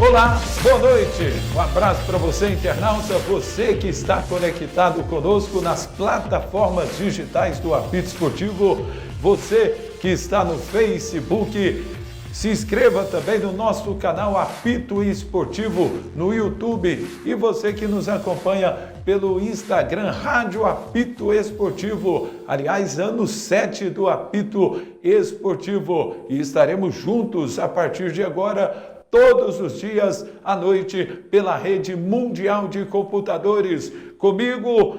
Olá, boa noite. Um abraço para você, internauta, você que está conectado conosco nas plataformas digitais do Apito Esportivo, você que está no Facebook. Se inscreva também no nosso canal Apito Esportivo no YouTube e você que nos acompanha pelo Instagram Rádio Apito Esportivo. Aliás, ano 7 do Apito Esportivo. E estaremos juntos a partir de agora, todos os dias à noite, pela rede mundial de computadores. Comigo,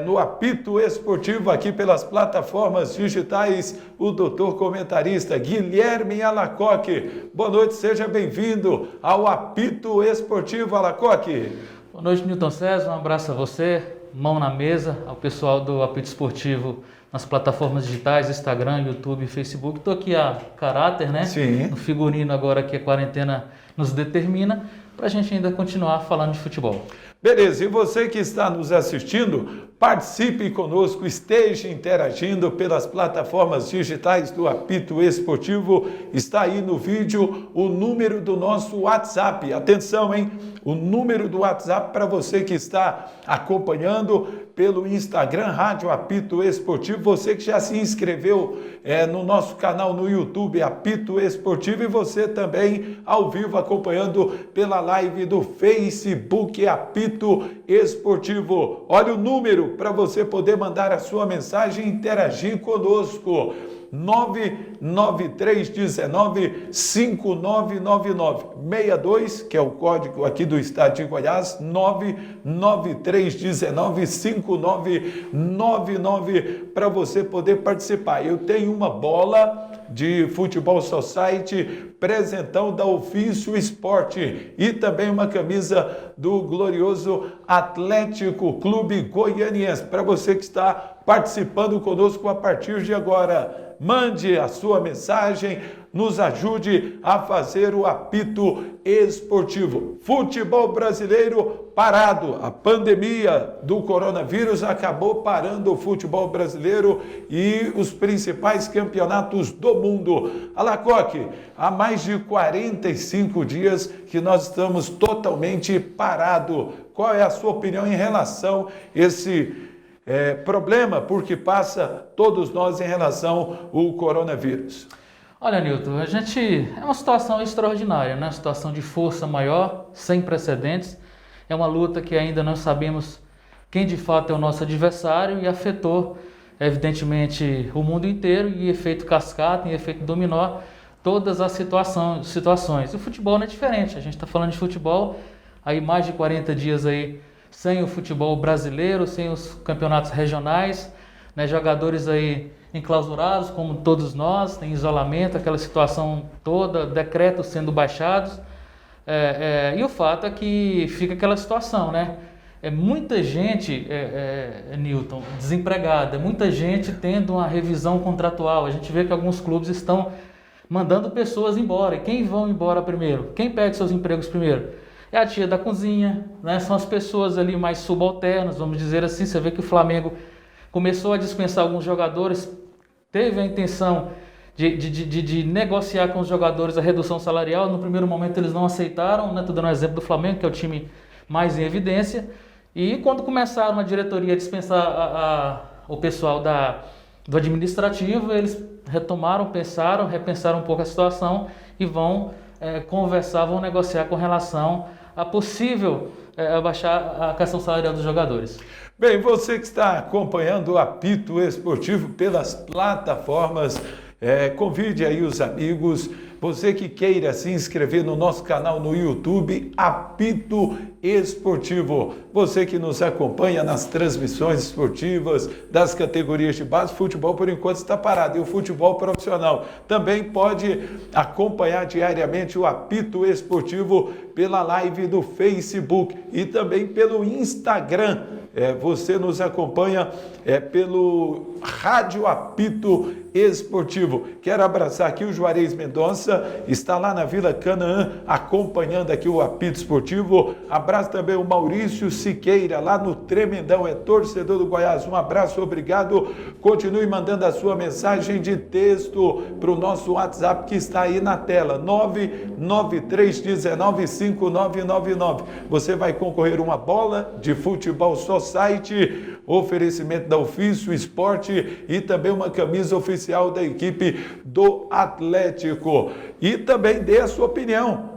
no Apito Esportivo, aqui pelas plataformas digitais, o doutor comentarista Guilherme Alacoque. Boa noite, seja bem-vindo ao Apito Esportivo, Alacoque. Boa noite, Newton César, um abraço a você, mão na mesa, ao pessoal do Apito Esportivo nas plataformas digitais, Instagram, YouTube, Facebook. Estou aqui a caráter, né? Sim. No figurino agora que a quarentena nos determina, para a gente ainda continuar falando de futebol. Beleza, e você que está nos assistindo, participe conosco, esteja interagindo pelas plataformas digitais do Apito Esportivo. Está aí no vídeo o número do nosso WhatsApp. Atenção, hein? O número do WhatsApp para você que está acompanhando pelo Instagram Rádio Apito Esportivo. Você que já se inscreveu no nosso canal no YouTube Apito Esportivo e você também ao vivo acompanhando pela live do Facebook Apito Esportivo. Olha o número para você poder mandar a sua mensagem e interagir conosco. 99319-5999, que é o código aqui do estado de Goiás, 99319-5999, para você poder participar. Eu tenho uma bola de Futebol Society, presentão da Ofício Esporte e também uma camisa do glorioso Atlético Clube Goianiense. Para você que está participando conosco a partir de agora, mande a sua mensagem, nos ajude a fazer o Apito Esportivo. Futebol brasileiro parado. A pandemia do coronavírus acabou parando o futebol brasileiro e os principais campeonatos do mundo. Alacoque, há mais de 45 dias que nós estamos totalmente parados. Qual é a sua opinião em relação a esse problema porque passa todos nós em relação ao coronavírus? Olha, Newton, é uma situação extraordinária, né? Uma situação de força maior, sem precedentes. É uma luta que ainda não sabemos quem de fato é o nosso adversário e afetou, evidentemente, o mundo inteiro e efeito cascata, e efeito dominó, todas as situações. E o futebol não é diferente. A gente está falando de futebol aí mais de 40 dias aí sem o futebol brasileiro, sem os campeonatos regionais, né, jogadores aí enclausurados, como todos nós, tem isolamento, aquela situação toda, decretos sendo baixados, e o fato é que fica aquela situação, né? Muita gente, Newton, desempregada, muita gente tendo uma revisão contratual. A gente vê que alguns clubes estão mandando pessoas embora. E quem vão embora primeiro? Quem perde seus empregos primeiro? É a tia da cozinha, né? São as pessoas ali mais subalternas, vamos dizer assim. Você vê que o Flamengo começou a dispensar alguns jogadores, teve a intenção de negociar com os jogadores a redução salarial. No primeiro momento eles não aceitaram, né? Estou dando um exemplo do Flamengo, que é o time mais em evidência. E quando começaram a diretoria a dispensar o pessoal do administrativo, eles retomaram, repensaram um pouco a situação e vão conversar, vão negociar com relação a possível abaixar a questão salarial dos jogadores. Bem, você que está acompanhando o Apito Esportivo pelas plataformas, convide aí os amigos, você que queira se inscrever no nosso canal no YouTube, Apito Esportivo. Você que nos acompanha nas transmissões esportivas das categorias de base, futebol por enquanto está parado. E o futebol profissional também pode acompanhar diariamente o Apito Esportivo pela live do Facebook e também pelo Instagram. Você nos acompanha pelo Rádio Apito Esportivo. Quero abraçar aqui o Juarez Mendonça, está lá na Vila Canaã acompanhando aqui o Apito Esportivo. Abraço também o Maurício Siqueira, lá no Tremendão, é torcedor do Goiás. Um abraço, obrigado. Continue mandando a sua mensagem de texto para o nosso WhatsApp que está aí na tela, 99319 5999. Você vai concorrer uma bola de futebol Society, oferecimento da Ofício Esporte e também uma camisa oficial da equipe do Atlético. E também dê a sua opinião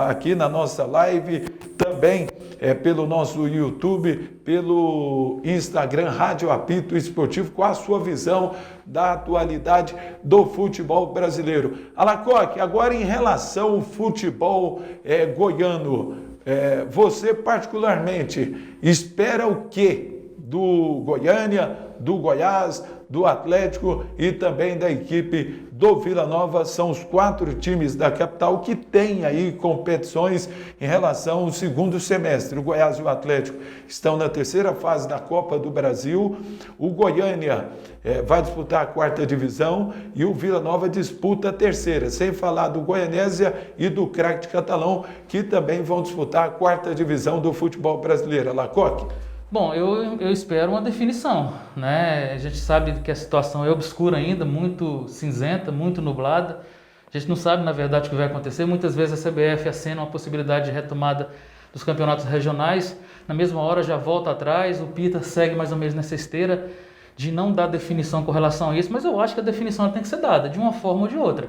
aqui na nossa live, também pelo nosso YouTube, pelo Instagram, Rádio Apito Esportivo, com a sua visão da atualidade do futebol brasileiro. Alacoque, agora em relação ao futebol goiano, você particularmente espera o quê do Goiânia, do Goiás, do Atlético e também da equipe do Vila Nova? São os 4 times da capital que têm aí competições em relação ao segundo semestre. O Goiás e o Atlético estão na 3ª fase da Copa do Brasil. O Goiânia vai disputar a 4ª divisão e o Vila Nova disputa a 3ª, sem falar do Goianésia e do Crack de Catalão, que também vão disputar a 4ª divisão do futebol brasileiro. Alacoque? Bom, eu espero uma definição, né? A gente sabe que a situação é obscura ainda, muito cinzenta, muito nublada. A gente não sabe, na verdade, o que vai acontecer. Muitas vezes a CBF acena uma possibilidade de retomada dos campeonatos regionais. Na mesma hora já volta atrás, o Pita segue mais ou menos nessa esteira de não dar definição com relação a isso. Mas eu acho que a definição tem que ser dada, de uma forma ou de outra,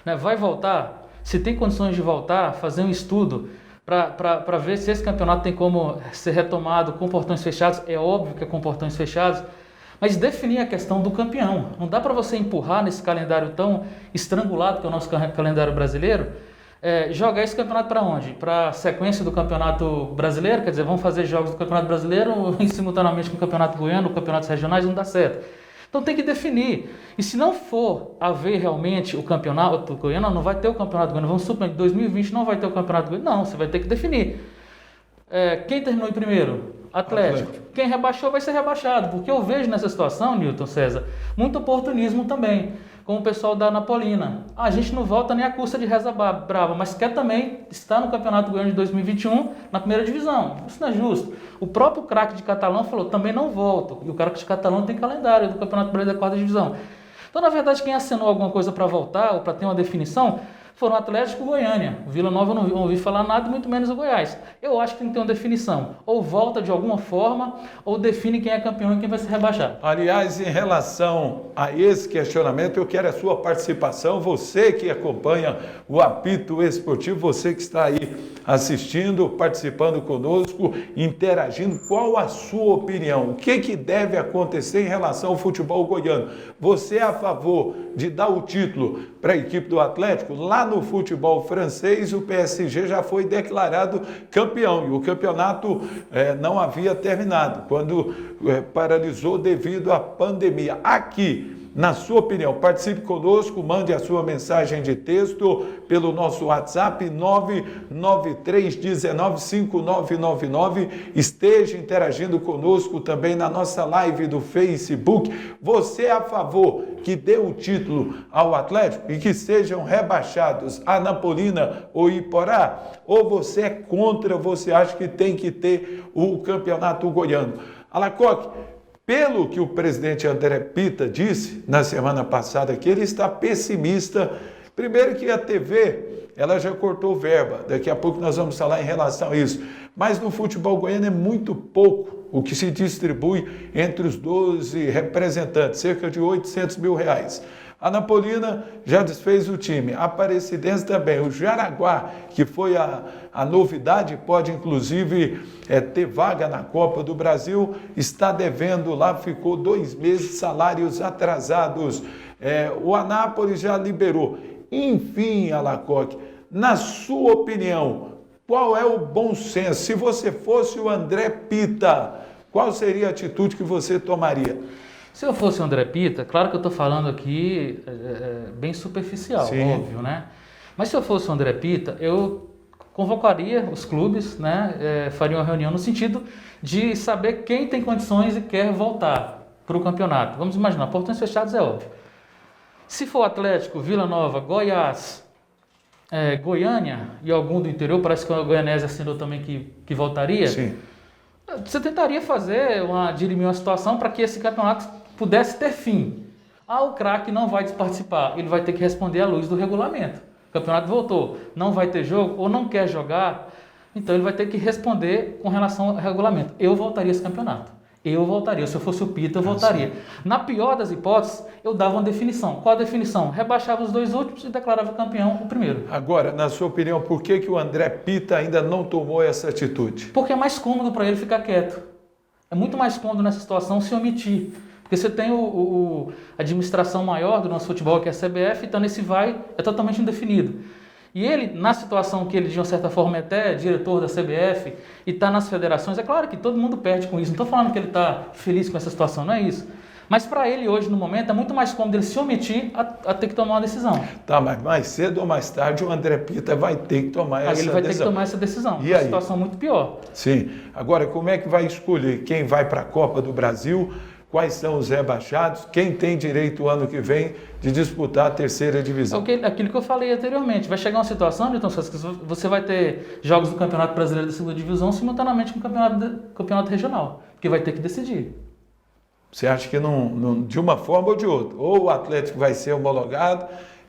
né? Vai voltar? Se tem condições de voltar, fazer um estudo para ver se esse campeonato tem como ser retomado com portões fechados. É óbvio que é com portões fechados, mas definir a questão do campeão. Não dá para você empurrar nesse calendário tão estrangulado que é o nosso calendário brasileiro, jogar esse campeonato para onde? Para a sequência do campeonato brasileiro, quer dizer, vamos fazer jogos do campeonato brasileiro simultaneamente com o campeonato goiano, campeonatos regionais, não dá certo. Então tem que definir. E se não for haver realmente o campeonato goiano, não vai ter o campeonato goiano. Vamos supor que em 2020 não vai ter o campeonato goiano. Não, você vai ter que definir. Quem terminou em primeiro? Atlético. Quem rebaixou vai ser rebaixado. Porque eu vejo nessa situação, Newton César, muito oportunismo também, com o pessoal da Anapolina. A gente não volta nem à custa de reza brava, mas quer também estar no Campeonato Goiano de 2021 na 1ª divisão. Isso não é justo. O próprio Crack de Catalão falou, também não volto. E o Crack de Catalão tem calendário do Campeonato Brasileiro da 4ª divisão. Então, na verdade, quem assinou alguma coisa para voltar ou para ter uma definição foram o Atlético e o Goiânia. O Vila Nova eu não ouvi falar nada, muito menos o Goiás. Eu acho que tem que ter uma definição. Ou volta de alguma forma, ou define quem é campeão e quem vai se rebaixar. Aliás, em relação a esse questionamento, eu quero a sua participação. Você que acompanha o Apito Esportivo, você que está aí assistindo, participando conosco, interagindo, qual a sua opinião? O que deve acontecer em relação ao futebol goiano? Você é a favor de dar o título para a equipe do Atlético? Lá no futebol francês, o PSG já foi declarado campeão e o campeonato não havia terminado, quando paralisou devido à pandemia. Aqui, na sua opinião, participe conosco, mande a sua mensagem de texto pelo nosso WhatsApp 993195999, esteja interagindo conosco também na nossa live do Facebook. Você é a favor que dê o título ao Atlético e que sejam rebaixados Anapolina ou Iporá? Ou você é contra, você acha que tem que ter o campeonato goiano? Alacoque, pelo que o presidente André Pita disse na semana passada, que ele está pessimista. Primeiro que a TV, ela já cortou verba, daqui a pouco nós vamos falar em relação a isso. Mas no futebol goiano é muito pouco o que se distribui entre os 12 representantes, cerca de R$800 mil. A Anapolina já desfez o time, a Aparecidense também, o Jaraguá, que foi a novidade, pode inclusive ter vaga na Copa do Brasil, está devendo lá, ficou 2 meses, salários atrasados. O Anápolis já liberou. Enfim, Alacoque, na sua opinião, qual é o bom senso? Se você fosse o André Pita, qual seria a atitude que você tomaria? Se eu fosse o André Pita, claro que eu estou falando aqui bem superficial, sim, óbvio, né? Mas se eu fosse o André Pita, eu convocaria os clubes, né? Faria uma reunião no sentido de saber quem tem condições e quer voltar para o campeonato. Vamos imaginar, portões fechados é óbvio. Se for Atlético, Vila Nova, Goiás, Goiânia e algum do interior, parece que o Goianésia assinou também que voltaria. Sim. Você tentaria dirimir uma situação para que esse campeonato pudesse ter fim. O craque não vai participar, ele vai ter que responder à luz do regulamento. O campeonato voltou, não vai ter jogo ou não quer jogar, Então ele vai ter que responder com relação ao regulamento. Eu voltaria esse campeonato. Eu voltaria. Se eu fosse o Pita, eu voltaria. Sim. Na pior das hipóteses, eu dava uma definição. Qual a definição? Rebaixava os 2 últimos e declarava campeão o primeiro. Agora, na sua opinião, por que o André Pita ainda não tomou essa atitude? Porque é mais cômodo para ele ficar quieto. É muito mais cômodo nessa situação se omitir. Porque você tem a administração maior do nosso futebol, que é a CBF, então esse vai é totalmente indefinido. E ele, na situação que ele, de uma certa forma, é até diretor da CBF e está nas federações, é claro que todo mundo perde com isso. Não estou falando que ele está feliz com essa situação, não é isso. Mas para ele, hoje, no momento, é muito mais cômodo ele se omitir a ter que tomar uma decisão. Tá, mas mais cedo ou mais tarde o André Pita vai ter que tomar essa decisão. Aí ele vai ter que tomar essa decisão. E uma aí? Situação muito pior. Sim. Agora, como é que vai escolher quem vai para a Copa do Brasil? Quais são os rebaixados? Quem tem direito o ano que vem de disputar a terceira divisão? Aquilo que eu falei anteriormente. Vai chegar uma situação, Newton, que você vai ter jogos do Campeonato Brasileiro da segunda divisão simultaneamente com o campeonato regional, que vai ter que decidir. Você acha que de uma forma ou de outra? Ou o Atlético vai ser homologado,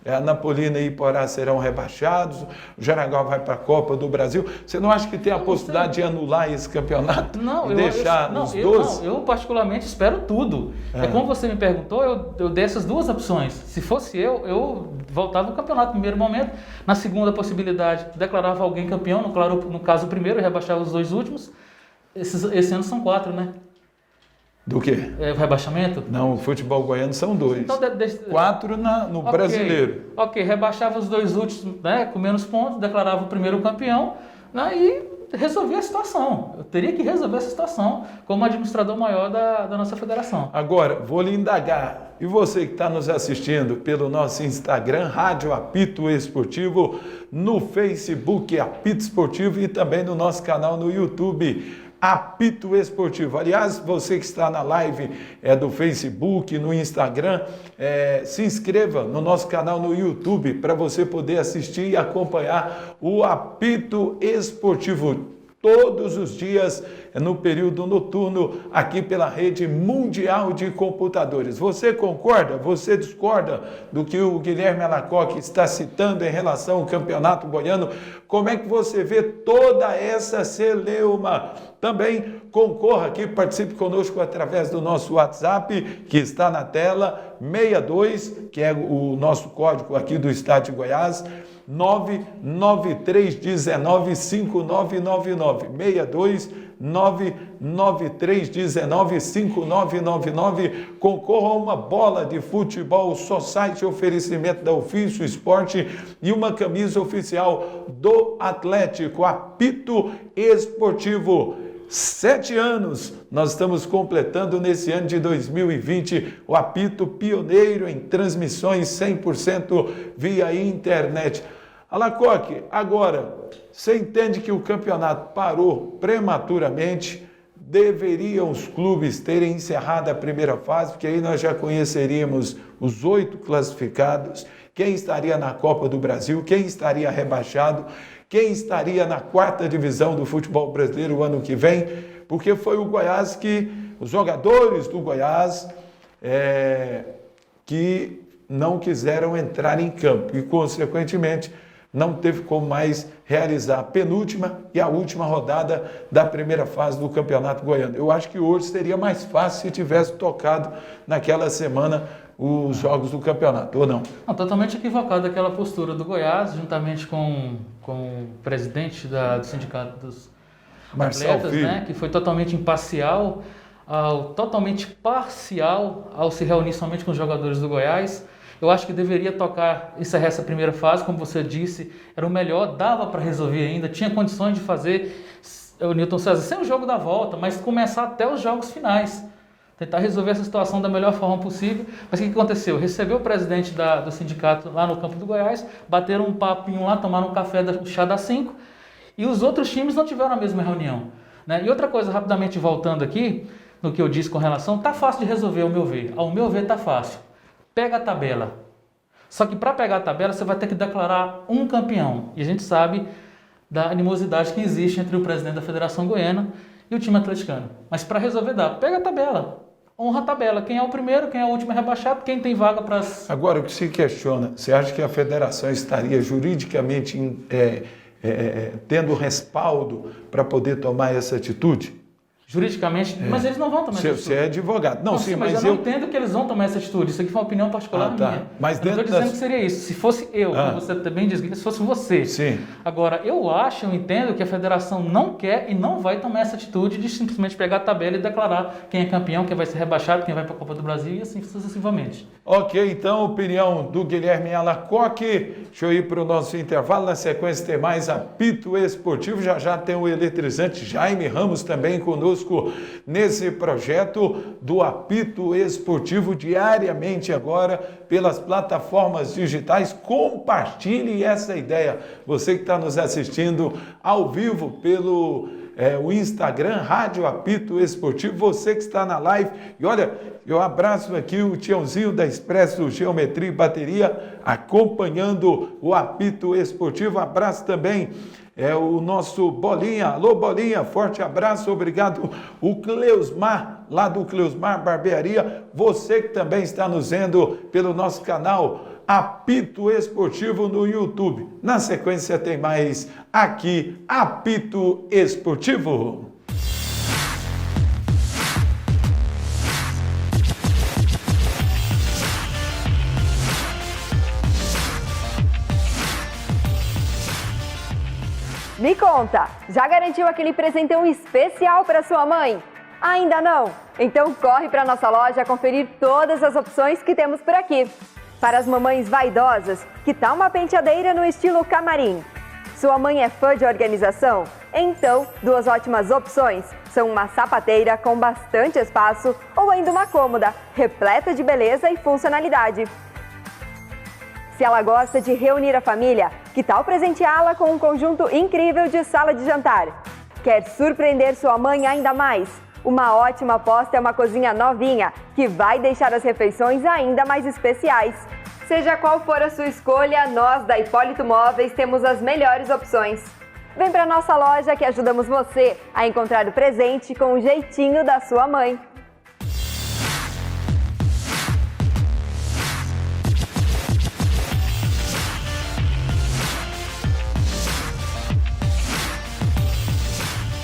a Napolina e Iporá serão rebaixados, o Jaraguá vai para a Copa do Brasil. Você não acha que tem a possibilidade de anular esse campeonato e deixar os 12? Eu particularmente espero tudo. É como você me perguntou, eu dei essas duas opções. Se fosse eu voltava o campeonato no primeiro momento. Na segunda possibilidade, declarava alguém campeão, no caso o primeiro, e rebaixava os 2 últimos. Esse ano são 4, né? Do quê? O rebaixamento? Não, o futebol goiano são 2. Então, 4 no brasileiro. Ok, rebaixava os 2 últimos, né, com menos pontos, declarava o primeiro campeão, né, e resolvia a situação. Eu teria que resolver essa situação como administrador maior da nossa federação. Agora, vou lhe indagar. E você que está nos assistindo pelo nosso Instagram, Rádio Apito Esportivo, no Facebook Apito Esportivo e também no nosso canal no YouTube, Apito Esportivo. Aliás, você que está na live do Facebook, no Instagram, se inscreva no nosso canal no YouTube para você poder assistir e acompanhar o Apito Esportivo todos os dias no período noturno aqui pela Rede Mundial de Computadores. Você concorda? Você discorda do que o Guilherme Alacoque está citando em relação ao Campeonato Goiano? Como é que você vê toda essa celeuma? Também concorra aqui, participe conosco através do nosso WhatsApp, que está na tela, 62, que é o nosso código aqui do Estado de Goiás, 993195999, 62 993195999. Concorra a uma bola de futebol Society, oferecimento da Ofício Esporte e uma camisa oficial do Atlético. Apito Esportivo. 7 anos nós estamos completando nesse ano de 2020, o Apito pioneiro em transmissões 100% via internet. Alacoque, agora, você entende que o campeonato parou prematuramente? Deveriam os clubes terem encerrado a primeira fase, porque aí nós já conheceríamos os 8 classificados, quem estaria na Copa do Brasil, quem estaria rebaixado, quem estaria na 4ª divisão do futebol brasileiro o ano que vem, porque foi o Goiás os jogadores do Goiás que não quiseram entrar em campo e, consequentemente, não teve como mais realizar a penúltima e a última rodada da primeira fase do Campeonato Goiano. Eu acho que hoje seria mais fácil se tivesse tocado naquela semana os jogos do campeonato, ou não? Não, totalmente equivocada aquela postura do Goiás, juntamente com o presidente do Sindicato dos Atletas, né, que foi totalmente imparcial, totalmente parcial ao se reunir somente com os jogadores do Goiás. Eu acho que deveria encerrar essa primeira fase, como você disse, era o melhor, dava para resolver ainda, tinha condições de fazer, o Newton César, sem o jogo da volta, mas começar até os jogos finais. Tentar resolver essa situação da melhor forma possível. Mas o que aconteceu? Recebeu o presidente do sindicato lá no campo do Goiás, bateram um papinho lá, tomaram um café, um chá das 5, e os outros times não tiveram a mesma reunião, né? E outra coisa, rapidamente voltando aqui, no que eu disse com relação, tá fácil de resolver, ao meu ver. Ao meu ver, tá fácil. Pega a tabela. Só que para pegar a tabela, você vai ter que declarar um campeão. E a gente sabe da animosidade que existe entre o presidente da Federação Goiana e o time atleticano. Mas para resolver pega a tabela. Honra a tabela. Quem é o primeiro, quem é o último é rebaixado, quem tem vaga para as... Agora, o que se questiona, você acha que a federação estaria juridicamente tendo respaldo para poder tomar essa atitude? Juridicamente, mas eles não vão tomar essa atitude. Você é advogado. Não, sim, mas eu não entendo que eles vão tomar essa atitude. Isso aqui foi uma opinião particular minha. Mas eu não estou dizendo que seria isso. Se fosse eu, como você também diz, se fosse você. Sim. Agora, eu entendo que a federação não quer e não vai tomar essa atitude de simplesmente pegar a tabela e declarar quem é campeão, quem vai ser rebaixado, quem vai para a Copa do Brasil e assim sucessivamente. Ok, então, opinião do Guilherme Alacoque. Deixa eu ir para o nosso intervalo. Na sequência tem mais apito esportivo. Já tem o eletrizante Jaime Ramos também conosco nesse projeto do apito esportivo diariamente agora pelas plataformas digitais. Compartilhe essa ideia. Você que está nos assistindo ao vivo pelo o Instagram, Rádio Apito Esportivo, você que está na live. E olha, eu abraço aqui o Tiãozinho da Expresso Geometria e Bateria, acompanhando o apito esportivo. Abraço também o nosso Bolinha. Alô, Bolinha, forte abraço, obrigado. O Cleusmar, lá do Cleusmar Barbearia, você que também está nos vendo pelo nosso canal Apito Esportivo no YouTube. Na sequência tem mais aqui, Apito Esportivo. Me conta, já garantiu aquele presentão especial para sua mãe? Ainda não? Então corre para nossa loja conferir todas as opções que temos por aqui. Para as mamães vaidosas, que tal uma penteadeira no estilo camarim? Sua mãe é fã de organização? Então, duas ótimas opções são uma sapateira com bastante espaço ou ainda uma cômoda, repleta de beleza e funcionalidade. Se ela gosta de reunir a família, que tal presenteá-la com um conjunto incrível de sala de jantar? Quer surpreender sua mãe ainda mais? Uma ótima aposta é uma cozinha novinha, que vai deixar as refeições ainda mais especiais. Seja qual for a sua escolha, nós da Hipólito Móveis temos as melhores opções. Vem para nossa loja que ajudamos você a encontrar o presente com o jeitinho da sua mãe.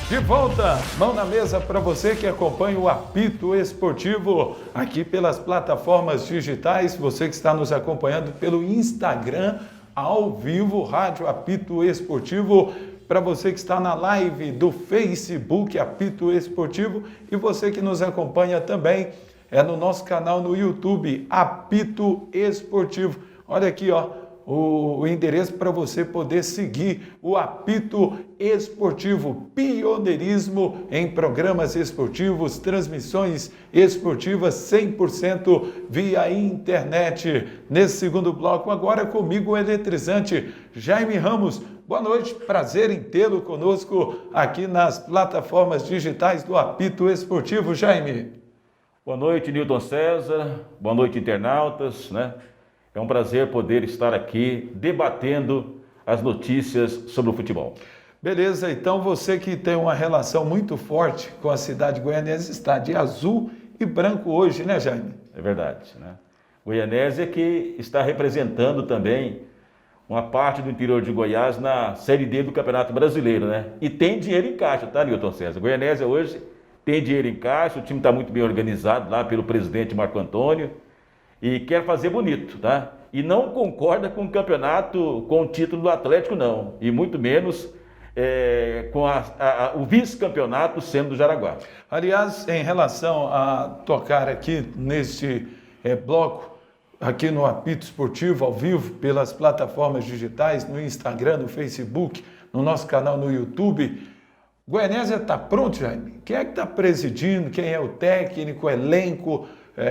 De volta, mão na mesa para você que acompanha o Apito Esportivo aqui pelas plataformas digitais, você que está nos acompanhando pelo Instagram, ao vivo, Rádio Apito Esportivo, para você que está na live do Facebook Apito Esportivo e você que nos acompanha também no nosso canal no YouTube, Apito Esportivo. Olha aqui, ó. O endereço para você poder seguir o Apito Esportivo, pioneirismo em programas esportivos, transmissões esportivas 100% via internet. Nesse segundo bloco, agora comigo o eletrizante Jaime Ramos. Boa noite, prazer em tê-lo conosco aqui nas plataformas digitais do Apito Esportivo. Jaime. Boa noite, Newton César. Boa noite, internautas, né? É um prazer poder estar aqui debatendo as notícias sobre o futebol. Beleza, então você que tem uma relação muito forte com a cidade goianense está de azul e branco hoje, né, Jaime? É verdade, né? Goianésia que está representando também uma parte do interior de Goiás na Série D do Campeonato Brasileiro, né? E tem dinheiro em caixa, tá, Newton César? Goianésia hoje tem dinheiro em caixa, o time está muito bem organizado lá pelo presidente Marco Antônio. E quer fazer bonito, tá? E não concorda com o campeonato, com o título do Atlético, não. E muito menos com o vice-campeonato sendo do Jaraguá. Aliás, em relação a tocar aqui neste bloco, aqui no Apito Esportivo, ao vivo, pelas plataformas digitais, no Instagram, no Facebook, no nosso canal no YouTube, Goianésia está pronto, Jaime? Quem é que está presidindo? Quem é o técnico, elenco,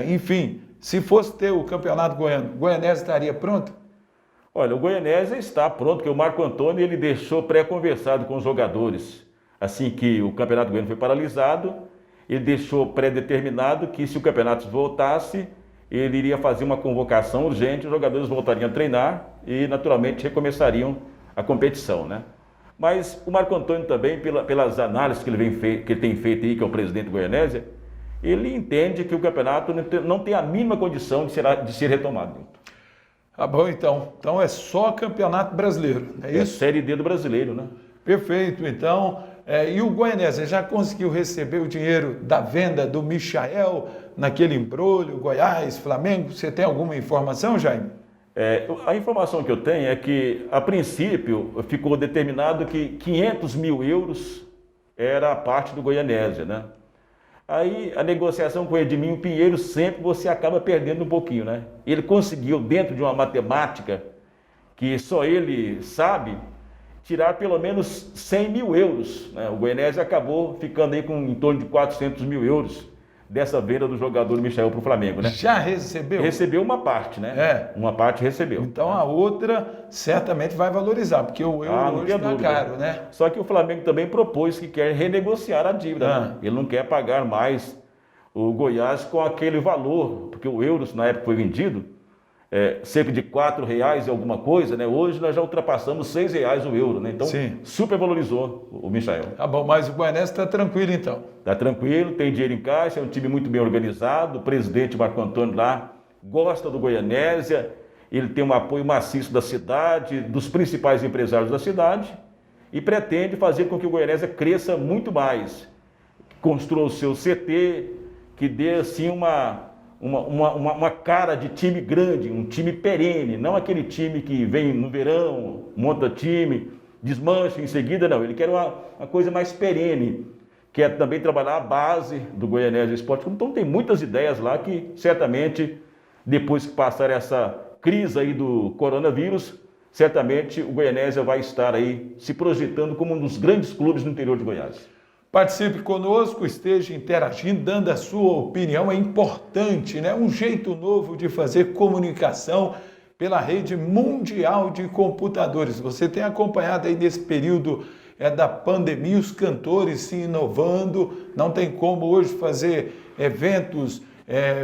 enfim... Se fosse ter o campeonato goiano, Goianésia estaria pronto? Olha, o Goianésia está pronto, porque o Marco Antônio ele deixou pré-conversado com os jogadores. Assim que o campeonato goiano foi paralisado, ele deixou pré-determinado que se o campeonato voltasse, ele iria fazer uma convocação urgente, os jogadores voltariam a treinar e naturalmente recomeçariam a competição, né? Mas o Marco Antônio também, pelas análises que ele tem feito aí, que é o presidente do Goianésia, ele entende que o campeonato não tem a mínima condição de ser retomado. Tá bom, então. Então é só Campeonato Brasileiro, é É a isso? Série D do brasileiro, né? Perfeito, então. E o Goianésia já conseguiu receber o dinheiro da venda do Michael naquele imbróglio, Goiás, Flamengo? Você tem alguma informação, Jaime? A informação que eu tenho é que, a princípio, ficou determinado que 500 mil euros era a parte do Goianésia, né? Aí, a negociação com o Edminho Pinheiro, sempre você acaba perdendo um pouquinho, né? Ele conseguiu, dentro de uma matemática que só ele sabe, tirar pelo menos 100 mil euros, né? O Goianésia acabou ficando aí com em torno de 400 mil euros dessa venda do jogador Michael para o Flamengo, né? Já recebeu? Recebeu uma parte, né? Uma parte recebeu. Então a outra certamente vai valorizar, porque o euro não hoje tem está dúvida. caro, né? Só que o Flamengo também propôs que quer renegociar a dívida, né? Ele não quer pagar mais o Goiás com aquele valor, porque o euro, na época, foi vendido cerca de R$4 e alguma coisa, né? Hoje nós já ultrapassamos R$6 o euro, né? Então, Sim. supervalorizou o Michael. Tá bom, mas o Goianésia está tranquilo então. Está tranquilo, tem dinheiro em caixa, é um time muito bem organizado, o presidente Marco Antônio lá gosta do Goianésia, ele tem um apoio maciço da cidade, dos principais empresários da cidade e pretende fazer com que o Goianésia cresça muito mais, construa o seu CT, que dê assim uma cara de time grande, um time perene, não aquele time que vem no verão, monta time, desmancha em seguida, não. Ele quer uma coisa mais perene, quer também trabalhar a base do Goianésia Esporte Clube. Então tem muitas ideias lá que certamente, depois que passar essa crise aí do coronavírus, certamente o Goianésia vai estar aí se projetando como um dos grandes clubes no interior de Goiás. Participe conosco, esteja interagindo, dando a sua opinião, é importante, né? Um jeito novo de fazer comunicação pela rede mundial de computadores. Você tem acompanhado aí nesse período da pandemia, os cantores se inovando, não tem como hoje fazer eventos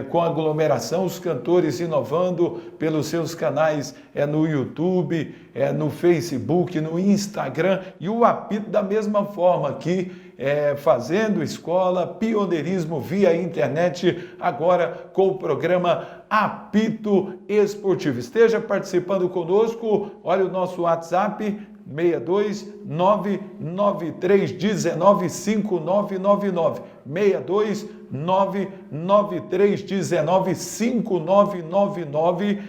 com aglomeração, os cantores inovando pelos seus canais no YouTube, no Facebook, no Instagram, e o Apito da mesma forma aqui, fazendo escola, pioneirismo via internet, agora com o programa Apito Esportivo. Esteja participando conosco, olha o nosso WhatsApp, 62993195999, 62993195999,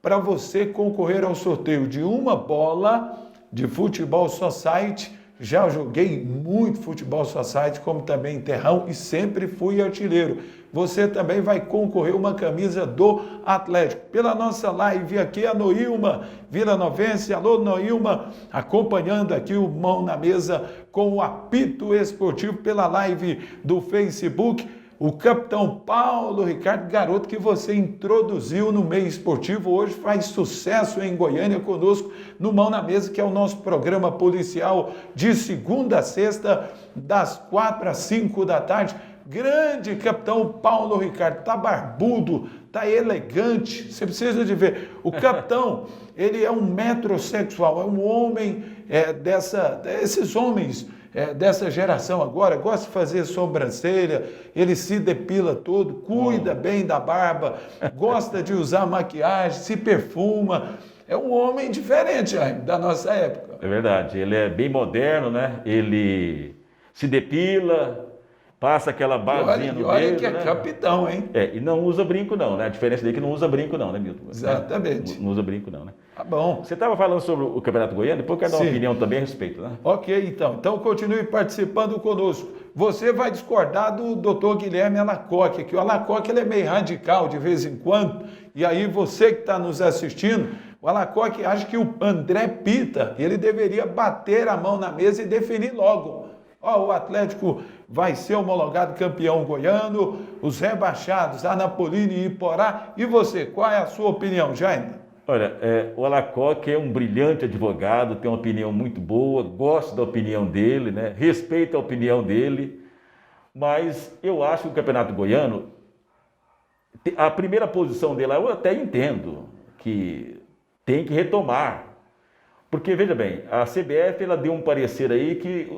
para você concorrer ao sorteio de uma bola de Futebol Society. Já joguei muito Futebol Society, como também terrão, e sempre fui artilheiro. Você também vai concorrer uma camisa do Atlético. Pela nossa live aqui, a Noilma Vilanovense. Alô, Noilma, acompanhando aqui o Mão na Mesa com o Apito Esportivo pela live do Facebook. O capitão Paulo Ricardo, garoto que você introduziu no meio esportivo, hoje faz sucesso em Goiânia conosco no Mão na Mesa, que é o nosso programa policial de segunda a sexta, das 4 às 5 da tarde. Grande capitão Paulo Ricardo, tá barbudo, tá elegante, você precisa de ver. O capitão, ele é um metrosexual, é um homem desses homens dessa geração agora, gosta de fazer sobrancelha, ele se depila todo, cuida bem da barba, gosta de usar maquiagem, se perfuma. É um homem diferente, Jaime, da nossa época. É verdade, ele é bem moderno, né? Ele se depila, passa aquela basezinha no dedo. Olha que é né? capitão, hein? E não usa brinco não, né? A diferença dele é que não usa brinco não, né, Milton? Exatamente. Não usa brinco não, né? Tá bom. Você estava falando sobre o Campeonato Goiano, depois eu quero dar uma opinião também a respeito, né? Ok, então. Então continue participando conosco. Você vai discordar do Dr. Guilherme Alacoque, que o Alacoque ele é meio radical de vez em quando, e aí você que está nos assistindo, o Alacoque acha que o André Pita, ele deveria bater a mão na mesa e definir logo. O Atlético vai ser homologado campeão goiano, os rebaixados, Anapolini e Iporá. E você, qual é a sua opinião, Jaime? Olha, o Alacoque é um brilhante advogado, tem uma opinião muito boa, gosto da opinião dele, né? Respeito a opinião dele, mas eu acho que o Campeonato Goiano, a primeira posição dele, eu até entendo que tem que retomar, porque, veja bem, a CBF ela deu um parecer aí que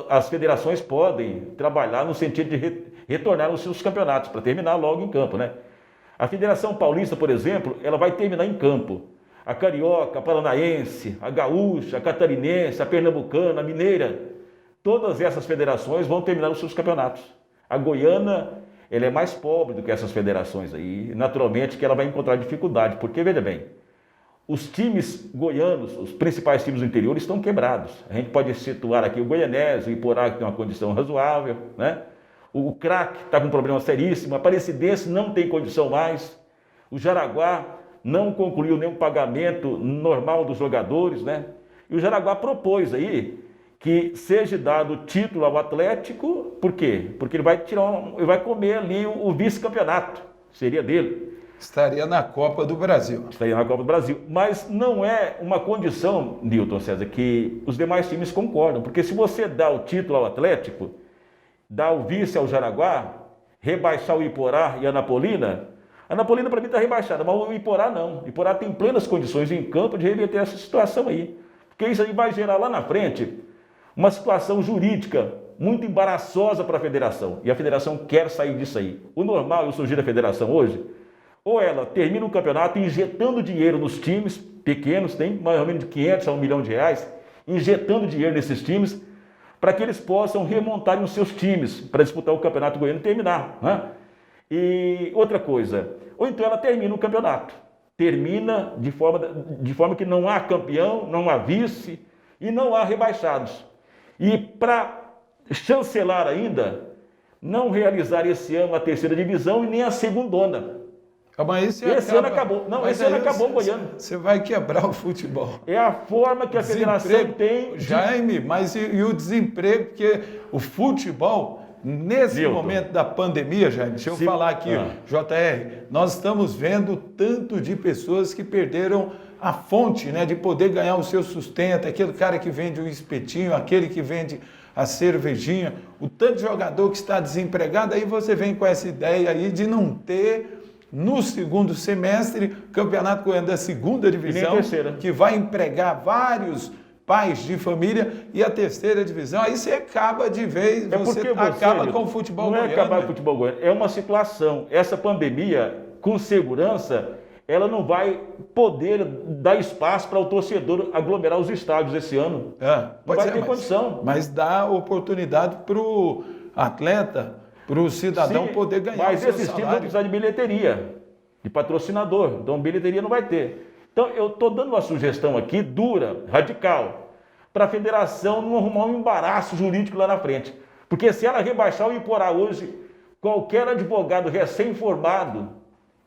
as federações podem trabalhar no sentido de retornar os seus campeonatos, para terminar logo em campo, né? A Federação Paulista, por exemplo, ela vai terminar em campo. a carioca, a paranaense, a gaúcha, a catarinense, a pernambucana, a mineira, todas essas federações vão terminar os seus campeonatos. A goiana, ela é mais pobre do que essas federações aí, naturalmente que ela vai encontrar dificuldade, porque, veja bem, os times goianos, os principais times do interior estão quebrados. A gente pode situar aqui o Goianésia, o Iporá, que tem uma condição razoável, né? O Craque está com um problema seríssimo, a Aparecidense não tem condição mais, o Jaraguá não concluiu nenhum pagamento normal dos jogadores, né? E o Jaraguá propôs aí que seja dado título ao Atlético, por quê? Porque ele vai ele vai comer ali o vice-campeonato, seria dele. Estaria na Copa do Brasil. Estaria na Copa do Brasil, mas não é uma condição, Nilton César, que os demais times concordam, porque se você dá o título ao Atlético, dá o vice ao Jaraguá, rebaixar o Iporá e a Anapolina para mim está rebaixada, mas o Iporá não. O Iporá tem plenas condições em campo de reverter essa situação aí, porque isso aí vai gerar lá na frente uma situação jurídica muito embaraçosa para a federação, e a federação quer sair disso aí. O normal, eu sugiro a federação hoje, ou ela termina o campeonato injetando dinheiro nos times pequenos, tem mais ou menos de 500 a 1 milhão de reais, injetando dinheiro nesses times, para que eles possam remontar os seus times para disputar o campeonato goiano e terminar, né? E outra coisa, ou então ela termina o campeonato, termina de forma que não há campeão, não há vice e não há rebaixados. E para chancelar ainda, não realizar esse ano a terceira divisão e nem a segundona. Mas esse ano acabou. Não, esse ano acabou o Goiano. Você vai quebrar o futebol. É a forma que a federação tem. Jaime, mas e o desemprego? Porque o futebol, nesse Nilton. momento da pandemia, Jaime, deixa eu falar aqui, JR, nós estamos vendo tanto de pessoas que perderam a fonte, né, de poder ganhar o seu sustento, aquele cara que vende o espetinho, aquele que vende a cervejinha, o tanto de jogador que está desempregado, aí você vem com essa ideia aí de não ter no segundo semestre Campeonato Goiano da segunda divisão, que vai empregar vários pais de família, e a terceira divisão, aí você acaba de vez, você acaba com o futebol goiano. Não é acabar com o futebol goiano, é uma situação, essa pandemia, com segurança, ela não vai poder dar espaço para o torcedor aglomerar os estádios esse ano. Não vai ter condição. Mas dá oportunidade para o atleta, para o cidadão poder ganhar o seu salário. Mas esses times vão precisar de bilheteria, de patrocinador, então bilheteria não vai ter. Então eu estou dando uma sugestão aqui, dura, radical, para a federação não arrumar um embaraço jurídico lá na frente. Porque se ela rebaixar o Iporá hoje, qualquer advogado recém-formado,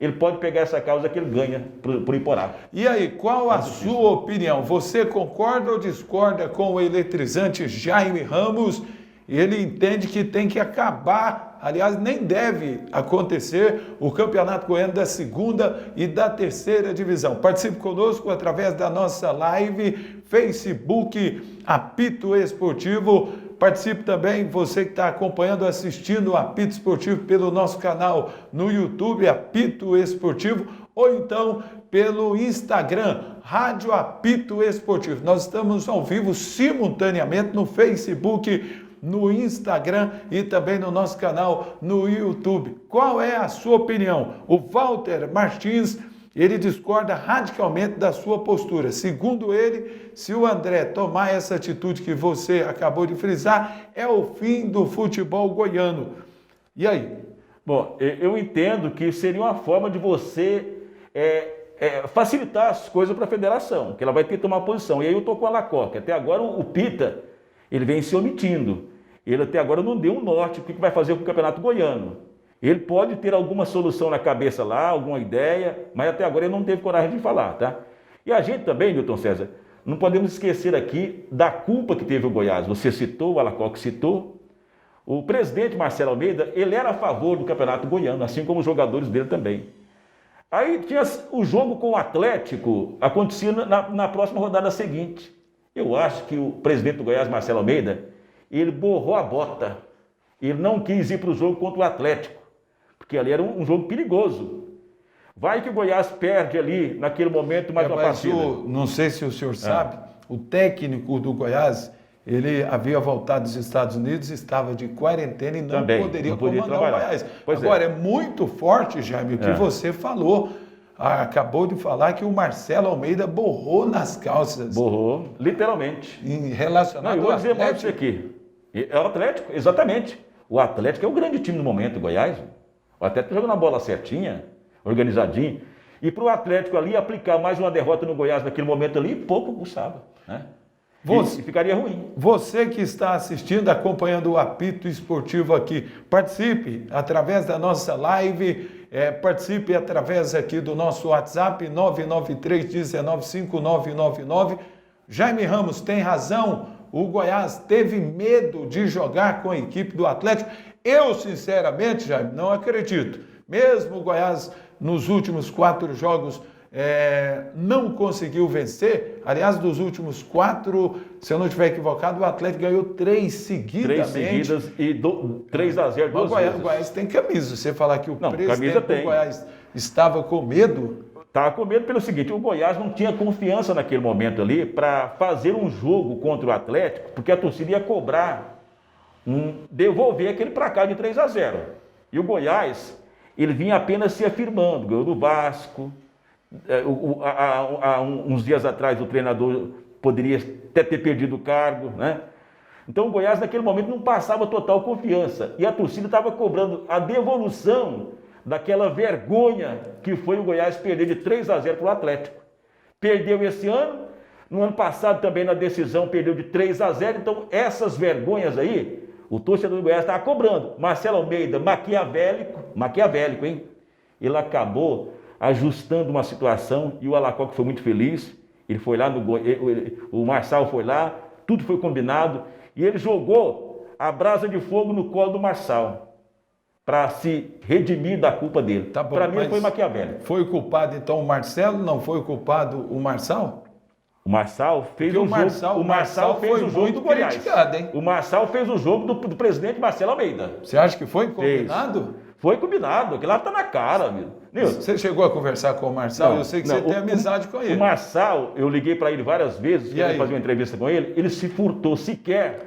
ele pode pegar essa causa que ele ganha para o Iporá. E aí, qual a sua opinião? Você concorda ou discorda com o eletrizante Jaime Ramos? Ele entende que tem que acabar, aliás, nem deve acontecer o Campeonato Goiano da segunda e da terceira divisão. Participe conosco através da nossa live, Facebook, Apito Esportivo. Participe também, você que está acompanhando, assistindo o Apito Esportivo pelo nosso canal no YouTube, Apito Esportivo, ou então pelo Instagram, Rádio Apito Esportivo. Nós estamos ao vivo simultaneamente no Facebook, no Instagram e também no nosso canal no YouTube. Qual é a sua opinião? O Walter Martins, ele discorda radicalmente da sua postura. Segundo ele, se o André tomar essa atitude que você acabou de frisar, é o fim do futebol goiano. E aí? Bom, eu entendo que seria uma forma de você facilitar as coisas para a federação, que ela vai ter que tomar posição. E aí eu estou com a Lacoque. Até agora o Pita, ele vem se omitindo. Ele até agora não deu um norte, o que vai fazer com o Campeonato Goiano. Ele pode ter alguma solução na cabeça lá, alguma ideia, mas até agora ele não teve coragem de falar, tá? E a gente também, Nilton César, não podemos esquecer aqui da culpa que teve o Goiás. Você citou, o Alacoque citou. O presidente Marcelo Almeida, ele era a favor do Campeonato Goiano, assim como os jogadores dele também. Aí tinha o jogo com o Atlético, acontecia na próxima rodada seguinte. Eu acho que o presidente do Goiás, Marcelo Almeida, ele borrou a bota. Ele não quis ir para o jogo contra o Atlético, porque ali era um jogo perigoso. Vai que o Goiás perde ali, naquele momento, mais uma partida. Não sei se o senhor sabe, o técnico do Goiás, ele havia voltado dos Estados Unidos, estava de quarentena e não poderia comandar o Goiás. Agora, é muito forte, Jaime, o que você falou. acabou de falar que o Marcelo Almeida borrou nas calças. Borrou, literalmente. Em Não, relacionado eu vou ao dizer mais isso Atlético. aqui. É o Atlético, exatamente. O Atlético é o grande time no momento, o Goiás. O Atlético jogando a bola certinha, organizadinho. E para o Atlético ali aplicar mais uma derrota no Goiás naquele momento ali, pouco custava, né? E ficaria ruim. Você que está assistindo, acompanhando o apito esportivo aqui, participe através da nossa live, participe através aqui do nosso WhatsApp 993-195999. Jaime Ramos tem razão, o Goiás teve medo de jogar com a equipe do Atlético. Eu, sinceramente, Jaime, não acredito. Mesmo o Goiás, nos últimos 4 jogos, não conseguiu vencer. Aliás, dos últimos 4, se eu não estiver equivocado, o Atlético ganhou 3 seguidamente. 3 seguidas e 3-0 duas vezes. O Goiás tem camisa. Você falar que o presidente camisa tem. do Goiás estava com medo... Estava com medo pelo seguinte, o Goiás não tinha confiança naquele momento ali para fazer um jogo contra o Atlético, porque a torcida ia cobrar, devolver aquele placar de 3-0. E o Goiás, ele vinha apenas se afirmando, ganhou do Vasco. Há uns dias atrás o treinador poderia até ter perdido o cargo, né? Então o Goiás naquele momento não passava total confiança e a torcida estava cobrando a devolução daquela vergonha que foi o Goiás perder de 3-0 para o Atlético. Perdeu esse ano, no ano passado também na decisão perdeu de 3-0, então essas vergonhas aí, o torcedor do Goiás estava cobrando. Marcelo Almeida, maquiavélico, hein? Ele acabou ajustando uma situação e o Alacoque foi muito feliz. Ele foi lá, o Marçal foi lá, tudo foi combinado e ele jogou a brasa de fogo no colo do Marçal para se redimir da culpa dele. Tá bom, para mim foi maquiavélico. Foi o culpado então o Marcelo, não foi o culpado o Marçal? O Marçal fez o jogo. O Marçal fez o jogo do Goiás. Criticado, hein? O Marçal fez o jogo do presidente Marcelo Almeida. Você acha que foi combinado? Fez. Foi combinado, aquilo lá tá na cara, amigo. Você chegou a convear com o Marçal? Eu sei que você tem amizade com ele. O Marçal, eu liguei para ele várias vezes, queria fazer uma entrevista com ele, ele se furtou sequer.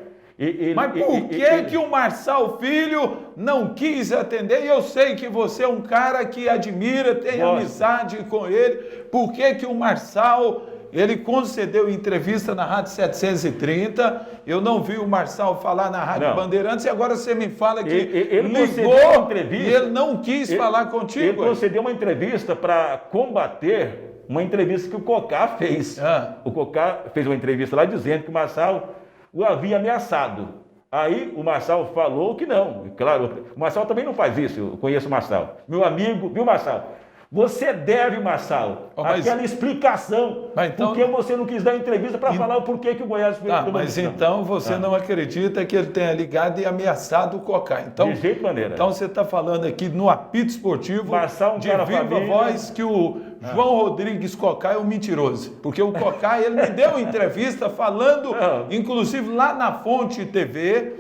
Mas por que o Marçal Filho não quis atender? E eu sei que você é um cara que admira, tem amizade com ele. Por que o Marçal, ele concedeu entrevista na Rádio 730, eu não vi o Marçal falar na Rádio Bandeirantes, e agora você me fala que ele ligou e ele não quis falar contigo. Ele concedeu uma entrevista para combater uma entrevista que o Cocá fez. O Cocá fez uma entrevista lá dizendo que o Marçal o havia ameaçado. Aí o Marçal falou que não. Claro, o Marçal também não faz isso, eu conheço o Marçal. Meu amigo, viu, Marçal? Você deve, Marçal, aquela explicação. Então, porque você não quis dar entrevista para falar o porquê que o Goiás fez. Mas então você não acredita que ele tenha ligado e ameaçado o Cocá. Então, de jeito maneira. Então você está falando aqui no apito esportivo, Marçal, de viva voz, que o João Rodrigues Cocá é um mentiroso. Porque o Cocá, ele me deu entrevista falando, inclusive lá na Fonte TV,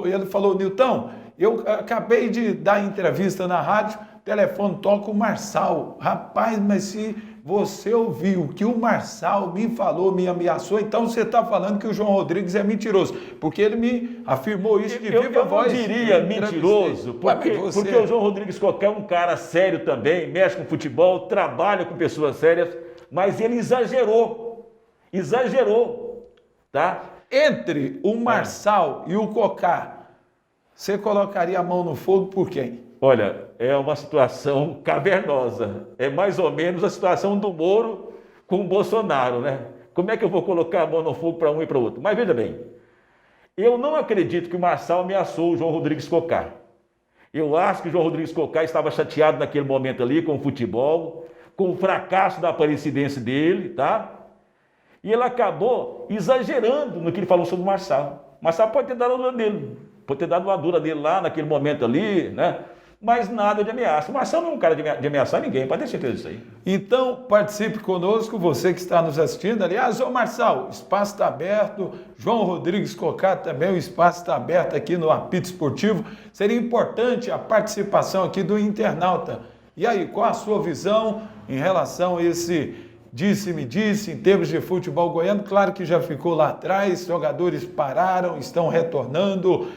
ele falou, Nilton, eu acabei de dar entrevista na rádio, telefone toca o Marçal. Rapaz, mas se você ouviu o que o Marçal me falou, me ameaçou, então você está falando que o João Rodrigues é mentiroso. Porque ele me afirmou isso de viva voz. Eu não diria mentiroso, porque o João Rodrigues Cocá é um cara sério também, mexe com futebol, trabalha com pessoas sérias, mas ele exagerou. Exagerou, tá? Entre o Marçal e o Cocá, você colocaria a mão no fogo por quem? Olha, é uma situação cavernosa. É mais ou menos a situação do Moro com o Bolsonaro, né? Como é que eu vou colocar a mão no fogo para um e para o outro? Mas veja bem, eu não acredito que o Marçal ameaçou o João Rodrigues Cocá. Eu acho que o João Rodrigues Cocá estava chateado naquele momento ali com o futebol, com o fracasso da aparecidense dele, tá? E ele acabou exagerando no que ele falou sobre o Marçal. O Marçal pode ter dado uma dura dele lá naquele momento ali, né? Mas nada de ameaça. O Marçal não é um cara de ameaçar ninguém, pode ter certeza disso aí. Então, participe conosco, você que está nos assistindo. Aliás, ô Marçal, o espaço está aberto. João Rodrigues Cocá também, o espaço está aberto aqui no Apito Esportivo. Seria importante a participação aqui do internauta. E aí, qual a sua visão em relação a esse disse-me disse em termos de futebol goiano? Claro que já ficou lá atrás, jogadores pararam, estão retornando.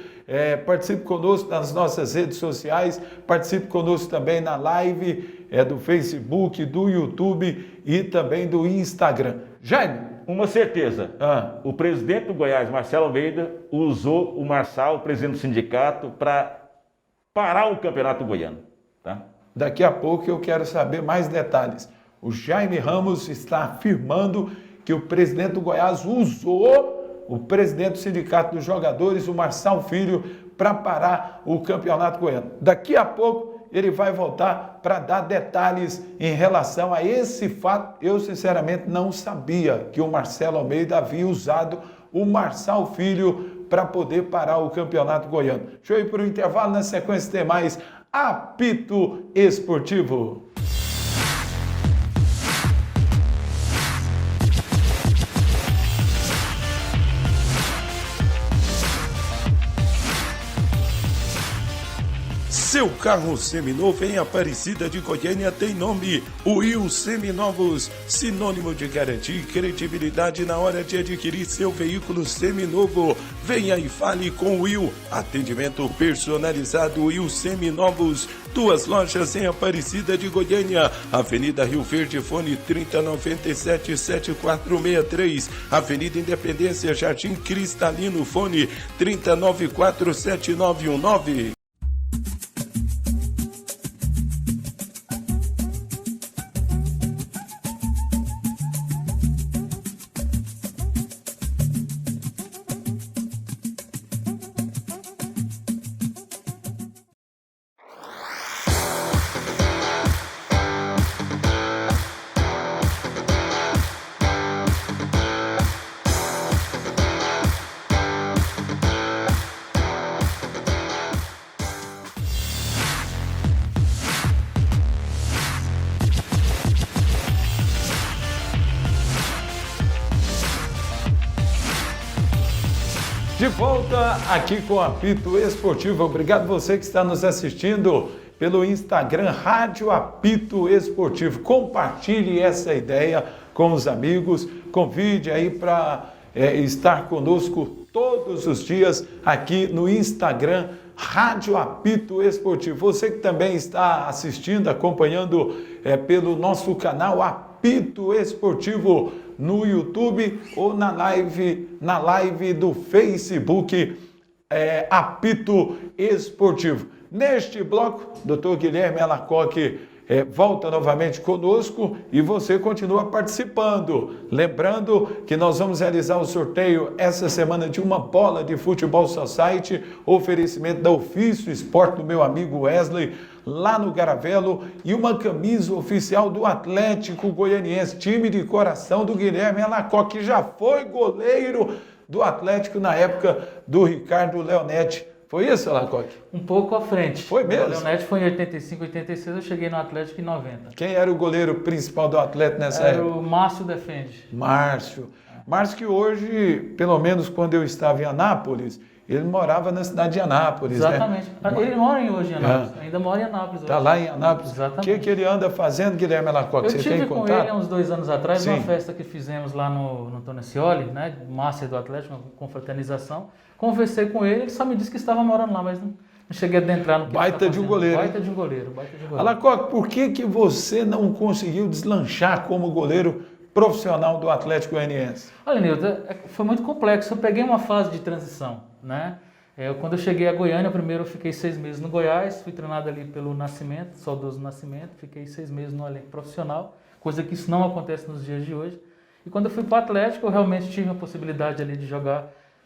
Participe conosco nas nossas redes sociais, participe conosco também na live. do Facebook, do YouTube e também do Instagram. Jaime. Uma certeza, o presidente do Goiás, Marcelo Almeida, usou o Marçal, o presidente do sindicato, para parar o campeonato goiano. Tá? Daqui a pouco eu quero saber mais detalhes. O Jaime Ramos está afirmando que o presidente do Goiás usou o presidente do sindicato dos jogadores, o Marçal Filho, para parar o campeonato goiano. Daqui a pouco ele vai voltar para dar detalhes em relação a esse fato. Eu, sinceramente, não sabia que o Marcelo Almeida havia usado o Marçal Filho para poder parar o campeonato goiano. Deixa eu ir para o intervalo, na sequência tem mais Apito Esportivo. Seu carro seminovo em Aparecida de Goiânia tem nome Will Seminovos, sinônimo de garantia e credibilidade na hora de adquirir seu veículo seminovo. Venha e fale com o Will. Atendimento personalizado Will Seminovos. 2 lojas em Aparecida de Goiânia, Avenida Rio Verde, fone 3097-7463, Avenida Independência, Jardim Cristalino, fone 3094-7919. De volta aqui com o Apito Esportivo. Obrigado você que está nos assistindo pelo Instagram Rádio Apito Esportivo. Compartilhe essa ideia com os amigos. Convide aí para estar conosco todos os dias aqui no Instagram Rádio Apito Esportivo. Você que também está assistindo, acompanhando pelo nosso canal Apito Esportivo no YouTube ou na live do Facebook Apito Esportivo. Neste bloco, Dr. Guilherme Alacoque volta novamente conosco e você continua participando. Lembrando que nós vamos realizar o sorteio essa semana de uma bola de Futebol Society, oferecimento da Ofício Esporte do meu amigo Wesley, lá no Garavelo, e uma camisa oficial do Atlético Goianiense, time de coração do Guilherme Alacoque, que já foi goleiro do Atlético na época do Ricardo Leonetti. Foi isso, Alacoque? Um pouco à frente. Foi mesmo? O Leonetti foi em 85, 86, eu cheguei no Atlético em 90. Quem era o goleiro principal do Atlético nessa época? Era o Márcio Defende. Márcio. Márcio que hoje, pelo menos quando eu estava em Anápolis, ele morava na cidade de Anápolis, Exatamente. né? Ele mora hoje em Anápolis, ainda mora em Anápolis hoje. Está lá em Anápolis. Exatamente. O que ele anda fazendo, Guilherme Alacoque? Você tem Eu tive com contato? ele há uns 2 anos atrás, Sim. numa festa que fizemos lá no Tonicioli, né? Márcia do Atlético, uma confraternização. Conversei com ele só me disse que estava morando lá, mas não cheguei a adentrar no que Baita ele de um fazendo. goleiro, Baita de um goleiro, baita de um goleiro. Alacoque, por que você não conseguiu deslanchar como goleiro profissional do Atlético Goianiense? Olha, Nilton, foi muito complexo. Eu peguei uma fase de transição, né? Quando eu cheguei a Goiânia, primeiro eu fiquei 6 meses no Goiás, fui treinado ali pelo Nascimento, saudoso Nascimento, fiquei 6 meses no elenco profissional, coisa que isso não acontece nos dias de hoje. E quando eu fui para o Atlético, eu realmente tive a possibilidade ali de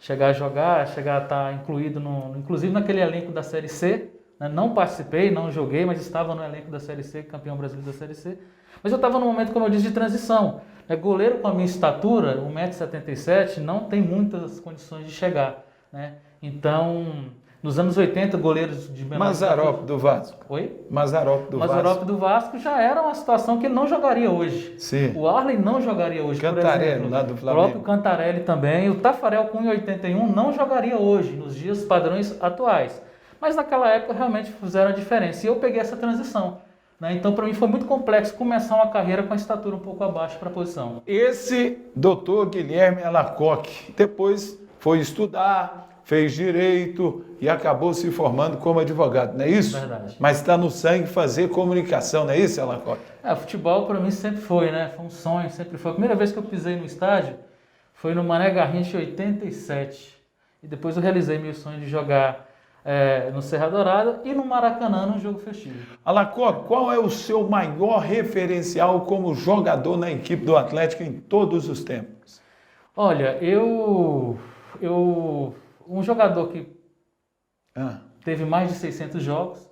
chegar a estar incluído, inclusive naquele elenco da Série C, né? Não participei, não joguei, mas estava no elenco da Série C, campeão brasileiro da Série C. Mas eu estava num momento, como eu disse, de transição. Goleiro com a minha estatura, 1,77 m, não tem muitas condições de chegar, né? Então, nos anos 80, goleiros de menor Mazzaropi do Vasco. Oi? Mazzaropi do Vasco. Mazzaropi do Vasco já era uma situação que ele não jogaria hoje. Sim. O Arley não jogaria hoje, Cantarelli, por exemplo. lá do O Flamengo. próprio Cantarelli também. O Tafarel com 1,81 não jogaria hoje, nos dias padrões atuais. Mas naquela época realmente fizeram a diferença. E eu peguei essa transição, né? Então, para mim foi muito complexo começar uma carreira com a estatura um pouco abaixo para a posição. Esse doutor Guilherme Alacoque depois foi estudar, fez direito e acabou se formando como advogado, não é isso? Verdade. Mas está no sangue fazer comunicação, não é isso, Alacota? Futebol para mim sempre foi, né? Foi um sonho, sempre foi. A primeira vez que eu pisei no estádio foi no Mané Garrincha em 87. E depois eu realizei meu sonho de jogar no Serra Dourada e no Maracanã, num jogo festivo. Alacota, qual é o seu maior referencial como jogador na equipe do Atlético em todos os tempos? Olha, um jogador que teve mais de 600 jogos,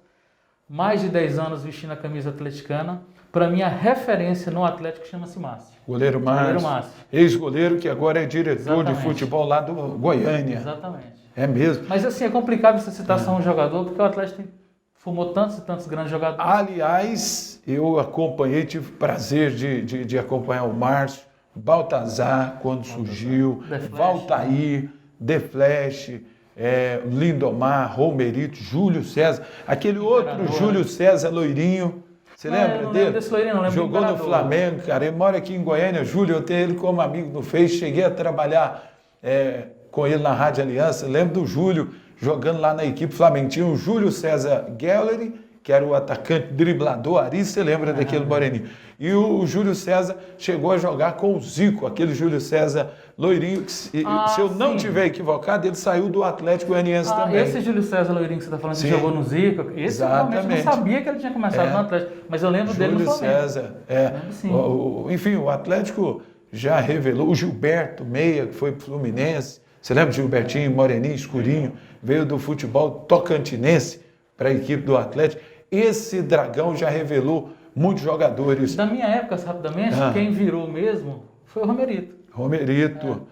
mais de 10 anos vestindo a camisa atleticana, para mim a referência no Atlético chama-se Márcio. Goleiro Márcio, ex-goleiro que agora é diretor de futebol lá do Goiânia. Exatamente. É mesmo. Mas assim, é complicado você citar só um jogador, porque o Atlético formou tantos e tantos grandes jogadores. Aliás, eu acompanhei, tive o prazer de acompanhar o Márcio, Baltazar, quando surgiu, Valtair, The Flash, Lindomar, Romerito, Júlio César, aquele outro Júlio César loirinho, você lembra dele? Lembro desse loirinho, não lembro. Jogou no Flamengo, cara, ele mora aqui em Goiânia, Júlio, eu tenho ele como amigo no Face, cheguei a trabalhar com ele na Rádio Aliança, lembro do Júlio jogando lá na equipe Flamengo, tinha o Júlio César Gelleri, que era o atacante driblador, Ari, você lembra daquele moreninho. E o Júlio César chegou a jogar com o Zico, aquele Júlio César loirinho, que se eu não tiver equivocado, ele saiu do Atlético Goianiense também. Esse Júlio César loirinho que você está falando, que jogou no Zico, esse eu realmente não sabia que ele tinha começado no Atlético, mas eu lembro dele no Flamengo. Júlio César, enfim, o Atlético já revelou, o Gilberto Meia, que foi pro Fluminense, você lembra de Gilbertinho, moreninho, escurinho, veio do futebol tocantinense para a equipe do Atlético. Esse dragão já revelou muitos jogadores. Da minha época, rapidamente, quem virou mesmo foi o Romerito. Romerito.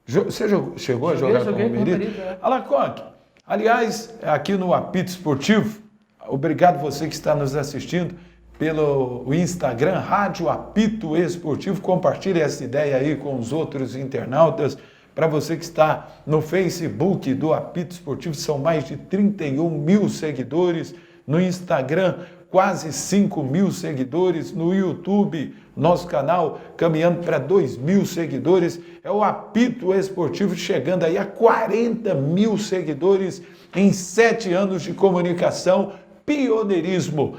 Você chegou a jogar com o Romerito? Alacoque, aliás, aqui no Apito Esportivo, obrigado você que está nos assistindo pelo Instagram, Rádio Apito Esportivo. Compartilhe essa ideia aí com os outros internautas. Para você que está no Facebook do Apito Esportivo, são mais de 31 mil seguidores. No Instagram, quase 5 mil seguidores. No YouTube, nosso canal caminhando para 2 mil seguidores. É o Apito Esportivo chegando aí a 40 mil seguidores em 7 anos de comunicação, pioneirismo.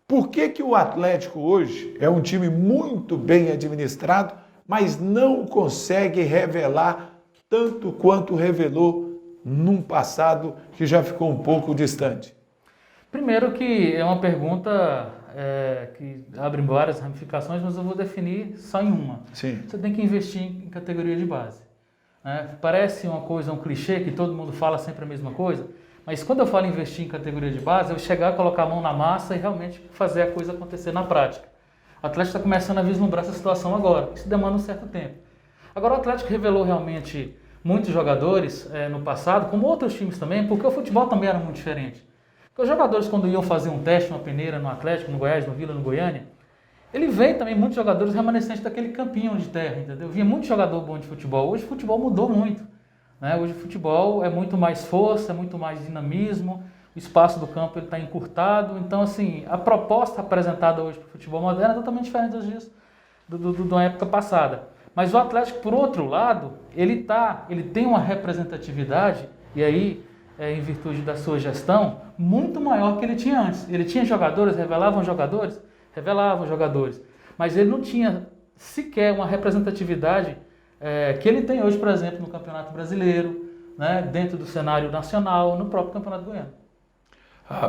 Por que o Atlético hoje é um time muito bem administrado, mas não consegue revelar tanto quanto revelou num passado que já ficou um pouco distante? Primeiro que é uma pergunta que abre várias ramificações, mas eu vou definir só em uma. Sim. Você tem que investir em categoria de base. Parece uma coisa, um clichê, que todo mundo fala sempre a mesma coisa, mas quando eu falo em investir em categoria de base, eu chegar, colocar a mão na massa e realmente fazer a coisa acontecer na prática. O Atlético está começando a vislumbrar essa situação agora. Isso demanda um certo tempo. Agora, o Atlético revelou realmente muitos jogadores no passado, como outros times também, porque o futebol também era muito diferente. Porque os jogadores, quando iam fazer um teste, uma peneira no Atlético, no Goiás, no Vila, no Goiânia, ele veio também muitos jogadores remanescentes daquele campinho de terra, entendeu? Vinha muito jogador bom de futebol. Hoje o futebol mudou muito. Hoje o futebol é muito mais força, é muito mais dinamismo, o espaço do campo está encurtado. Então, assim, a proposta apresentada hoje para o futebol moderno é totalmente diferente dos dias da época passada. Mas o Atlético, por outro lado, ele tem uma representatividade, e aí, em virtude da sua gestão, muito maior que ele tinha antes. Ele tinha jogadores, revelavam jogadores, mas ele não tinha sequer uma representatividade que ele tem hoje, por exemplo, no Campeonato Brasileiro, dentro do cenário nacional, no próprio Campeonato Goiano.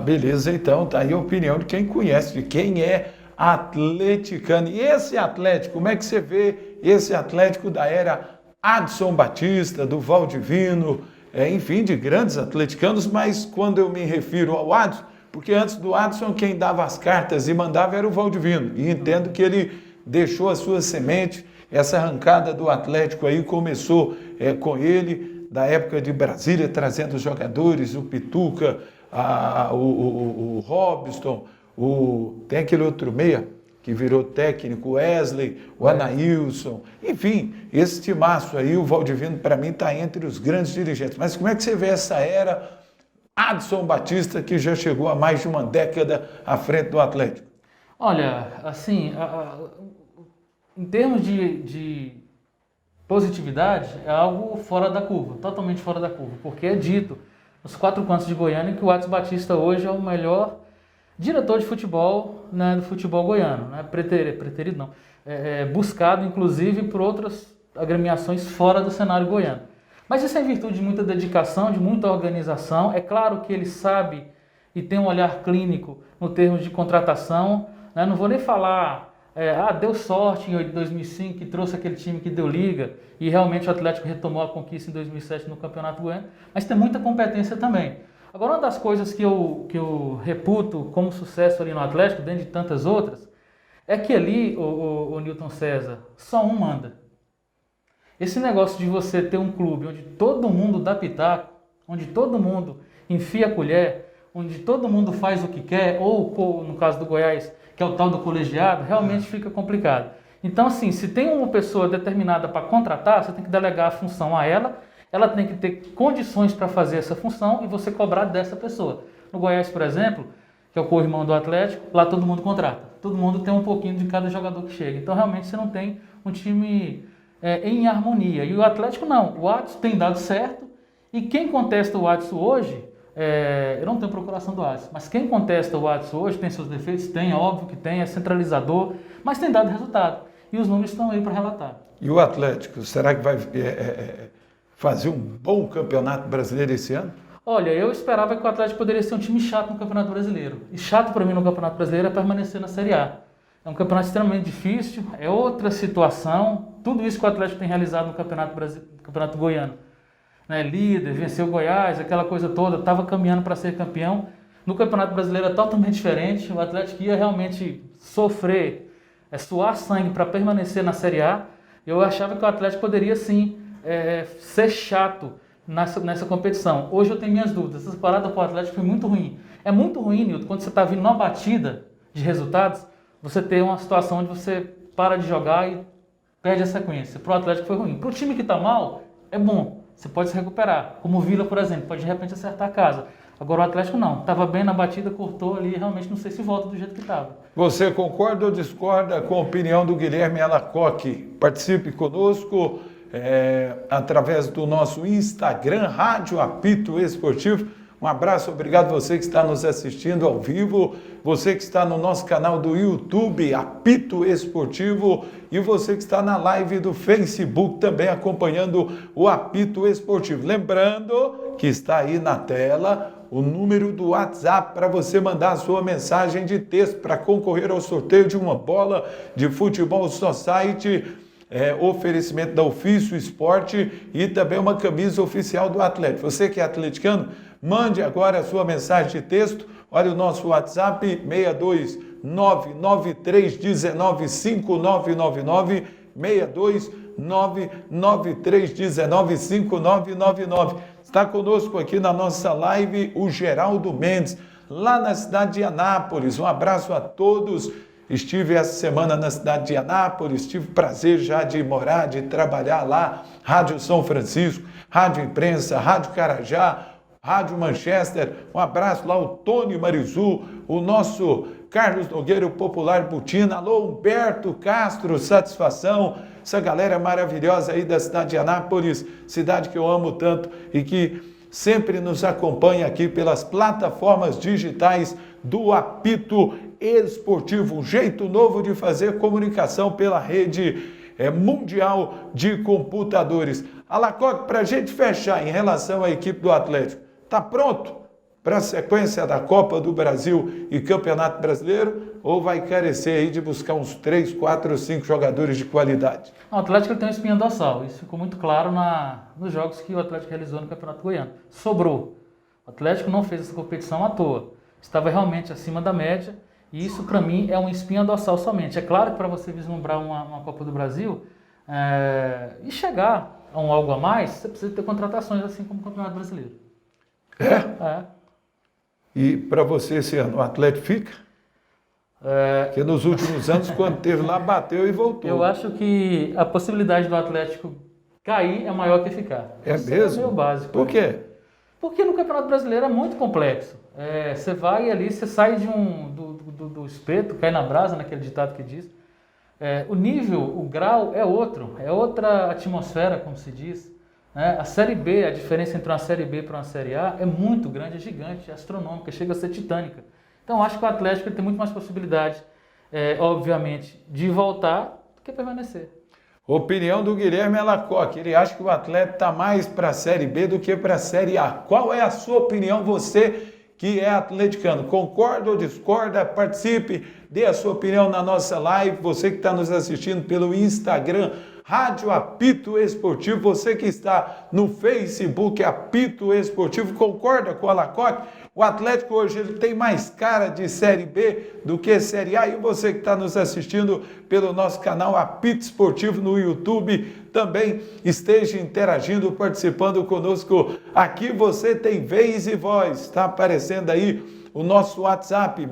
Beleza, então, tá aí a opinião de quem conhece, de quem é atleticano. E esse Atlético, como é que você vê esse Atlético da era Adson Batista, do Valdivino, enfim, de grandes atleticanos, mas quando eu me refiro ao Adson, porque antes do Adson quem dava as cartas e mandava era o Valdivino, e entendo que ele deixou a sua semente, essa arrancada do Atlético aí começou com ele, da época de Brasília, trazendo os jogadores, o Pituca, o Robson, tem aquele outro meia que virou técnico, o Wesley, o Anailson, enfim, esse timaço aí, o Valdivino, para mim, está entre os grandes dirigentes. Mas como é que você vê essa era Adson Batista, que já chegou a mais de uma década à frente do Atlético? Olha, assim, em termos de positividade é algo fora da curva, totalmente fora da curva, porque é dito nos 4 cantos de Goiânia que o Adson Batista hoje é o melhor diretor de futebol, né, do futebol goiano, né, preterido não, buscado inclusive por outras agremiações fora do cenário goiano. Mas isso é em virtude de muita dedicação, de muita organização. É claro que ele sabe e tem um olhar clínico no termo de contratação, né? Não vou nem falar, deu sorte em 2005 que trouxe aquele time que deu liga e realmente o Atlético retomou a conquista em 2007 no Campeonato Goiano, mas tem muita competência também. Agora, uma das coisas que eu reputo como sucesso ali no Atlético, dentro de tantas outras, é que ali, o Newton César, só um manda. Esse negócio de você ter um clube onde todo mundo dá pitaco, onde todo mundo enfia a colher, onde todo mundo faz o que quer, ou no caso do Goiás, que é o tal do colegiado, realmente fica complicado. Então, assim, se tem uma pessoa determinada para contratar, você tem que delegar a função a ela tem que ter condições para fazer essa função e você cobrar dessa pessoa. No Goiás, por exemplo, que é o co-irmão do Atlético, lá todo mundo contrata. Todo mundo tem um pouquinho de cada jogador que chega. Então, realmente, você não tem um time em harmonia. E o Atlético não. O Adson tem dado certo e quem contesta o Adson hoje, eu não tenho procuração do Adson, mas quem contesta o Adson hoje tem seus defeitos? Tem, óbvio que tem, é centralizador, mas tem dado resultado. E os números estão aí para relatar. E o Atlético, será que vai fazer um bom campeonato brasileiro esse ano? Olha, eu esperava que o Atlético poderia ser um time chato no Campeonato Brasileiro. E chato para mim no Campeonato Brasileiro é permanecer na Série A. É um campeonato extremamente difícil, é outra situação. Tudo isso que o Atlético tem realizado no Campeonato Goiano. Né? Líder, venceu o Goiás, aquela coisa toda, estava caminhando para ser campeão. No Campeonato Brasileiro é totalmente diferente. O Atlético ia realmente sofrer, suar sangue para permanecer na Série A. Eu achava que o Atlético poderia sim ser chato nessa competição. Hoje eu tenho minhas dúvidas. Essa parada para o Atlético foi muito ruim. É muito ruim, Nilton, quando você está vindo numa batida de resultados, você ter uma situação onde você para de jogar e perde a sequência. Para o Atlético foi ruim. Para o time que está mal, é bom. Você pode se recuperar. Como o Vila, por exemplo, pode de repente acertar a casa. Agora o Atlético não. Estava bem na batida, cortou ali e realmente não sei se volta do jeito que estava. Você concorda ou discorda com a opinião do Guilherme Alacoque? Participe conosco através do nosso Instagram, Rádio Apito Esportivo. Um abraço, obrigado você que está nos assistindo ao vivo, você que está no nosso canal do YouTube, Apito Esportivo, e você que está na live do Facebook também acompanhando o Apito Esportivo. Lembrando que está aí na tela o número do WhatsApp para você mandar a sua mensagem de texto para concorrer ao sorteio de uma bola de futebol Society, oferecimento da Ofício Esporte e também uma camisa oficial do Atlético. Você que é atleticano, mande agora a sua mensagem de texto. Olha o nosso WhatsApp, 62993195999, 62993195999. Está conosco aqui na nossa live o Geraldo Mendes, lá na cidade de Anápolis. Um abraço a todos. Estive essa semana na cidade de Anápolis, tive o prazer já de morar, de trabalhar lá, Rádio São Francisco, Rádio Imprensa, Rádio Carajá, Rádio Manchester. Um abraço lá ao Tony Marizu, o nosso Carlos Nogueira, o Popular Butina. Alô, Humberto Castro, satisfação. Essa galera maravilhosa aí da cidade de Anápolis, cidade que eu amo tanto e que sempre nos acompanha aqui pelas plataformas digitais do Apito Esportivo, um jeito novo de fazer comunicação pela rede mundial de computadores. Alacoque, para a gente fechar em relação à equipe do Atlético, está pronto para a sequência da Copa do Brasil e Campeonato Brasileiro ou vai carecer aí de buscar uns 3, 4, 5 jogadores de qualidade? O Atlético tem uma espinha dorsal, isso ficou muito claro nos jogos que o Atlético realizou no Campeonato Goiano. Sobrou. O Atlético não fez essa competição à toa, estava realmente acima da média. E isso, para mim, é uma espinha dorsal somente. É claro que para você vislumbrar uma Copa do Brasil e chegar a um algo a mais, você precisa ter contratações assim como o Campeonato Brasileiro. É? E para você esse ano, o Atlético fica? Porque nos últimos anos, quando teve lá, bateu e voltou. Eu acho que a possibilidade do Atlético cair é maior que ficar. É isso mesmo? É meio básico. Por quê? Porque no Campeonato Brasileiro é muito complexo. Você vai ali, você sai do espeto, cai na brasa, naquele ditado que diz. O nível, o grau é outro, é outra atmosfera, como se diz. A Série B, a diferença entre uma Série B para uma Série A é muito grande, é gigante, é astronômica, chega a ser titânica. Então, acho que o Atlético tem muito mais possibilidade, obviamente, de voltar do que permanecer. Opinião do Guilherme Alacoque, ele acha que o Atlético está mais para a Série B do que para a Série A. Qual é a sua opinião, você que é atleticano? Concorda ou discorda? Participe, dê a sua opinião na nossa live. Você que está nos assistindo pelo Instagram, Rádio Apito Esportivo, você que está no Facebook, Apito Esportivo, concorda com o Alacoque? O Atlético hoje ele tem mais cara de Série B do que Série A. E você que está nos assistindo pelo nosso canal Apito Esportivo no YouTube, também esteja interagindo, participando conosco. Aqui você tem vez e voz. Está aparecendo aí o nosso WhatsApp,